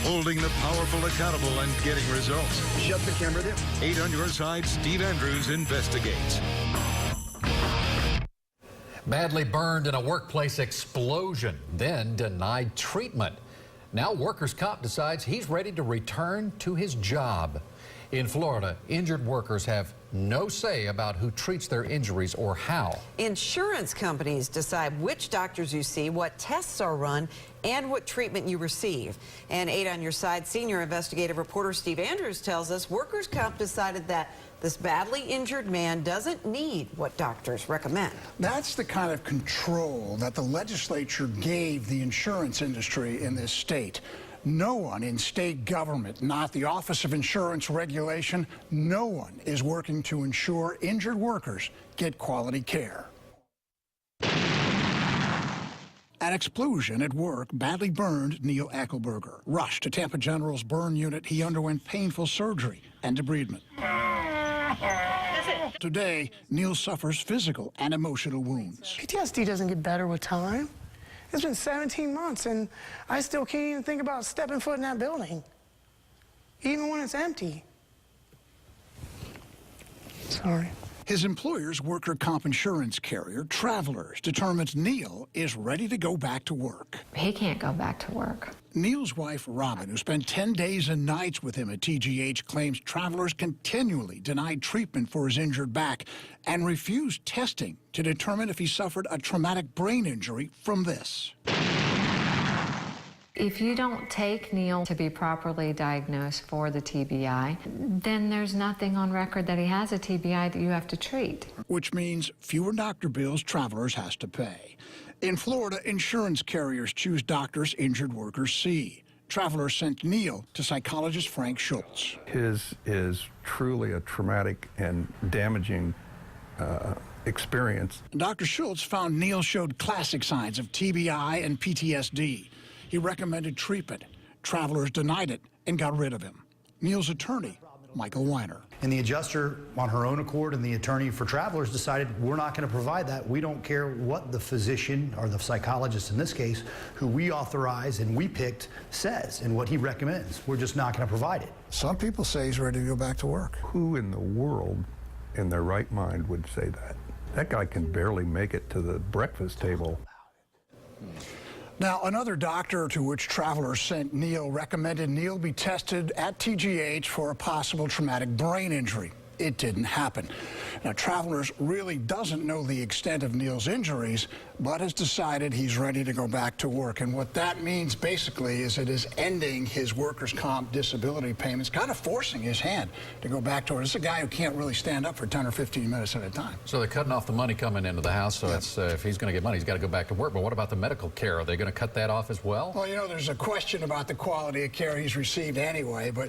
holding the powerful accountable and getting results. Shut the camera there. 8 on your side, Steve Andrews investigates. Badly burned in a workplace explosion, then denied treatment. Now workers' comp decides he's ready to return to his job. In Florida, injured workers have no say about who treats their injuries or how. Insurance companies decide which doctors you see, what tests are run, and what treatment you receive. And 8 on your side, senior investigative reporter Steve Andrews tells us workers' comp decided that this badly injured man doesn't need what doctors recommend. That's the kind of control that the legislature gave the insurance industry in this state. No one in state government, not the Office of Insurance Regulation, no one is working to ensure injured workers get quality care. An explosion at work badly burned Neil Eckelberger. Rushed to Tampa General's burn unit, he underwent painful surgery and debridement. Today, Neil suffers physical and emotional wounds. PTSD doesn't get better with time. It's been 17 months, and I still can't even think about stepping foot in that building, even when it's empty. Sorry. His employer's worker comp insurance carrier, Travelers, determines Neil is ready to go back to work. He can't go back to work. Neil's wife, Robin, who spent 10 days and nights with him at TGH, claims Travelers continually denied treatment for his injured back and refused testing to determine if he suffered a traumatic brain injury from this. If you don't take Neil to be properly diagnosed for the TBI, then there's nothing on record that he has a TBI that you have to treat. Which means fewer doctor bills Travelers has to pay. In Florida, insurance carriers choose doctors injured workers see. Travelers sent Neil to psychologist Frank Schultz. His is truly a traumatic and damaging experience. Dr. Schultz found Neil showed classic signs of TBI and PTSD. He recommended treatment. Travelers denied it and got rid of him. Neil's attorney, Michael Weiner. And the adjuster, on her own accord, and the attorney for Travelers decided we're not going to provide that. We don't care what the physician, or the psychologist in this case, who we authorize and we picked, says and what he recommends. We're just not going to provide it. Some people say he's ready to go back to work. Who in the world in their right mind would say that? That guy can barely make it to the breakfast table. Now, another doctor to which Travelers sent Neil recommended Neil be tested at TGH for a possible traumatic brain injury. It didn't happen. Now, Travelers really doesn't know the extent of Neil's injuries, but has decided he's ready to go back to work. And what that means basically is it is ending his workers' comp disability payments, kind of forcing his hand to go back to work. This is a guy who can't really stand up for 10 or 15 minutes at a time. So they're cutting off the money coming into the house, so it's, if he's going to get money, he's got to go back to work. But what about the medical care? Are they going to cut that off as well? Well, you know, there's a question about the quality of care he's received anyway, but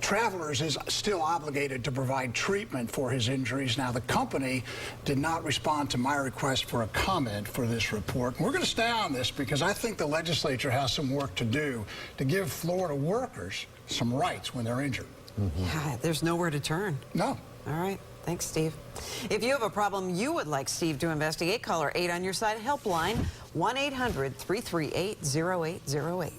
Travelers is still obligated to provide treatment for his injuries. Now, the company did not respond to my request for a comment for this report. And we're going to stay on this because I think the legislature has some work to do to give Florida workers some rights when they're injured. Yeah, there's nowhere to turn. No. All right. Thanks, Steve. If you have a problem you would like Steve to investigate, call our 8 on your side helpline, 1-800-338-0808.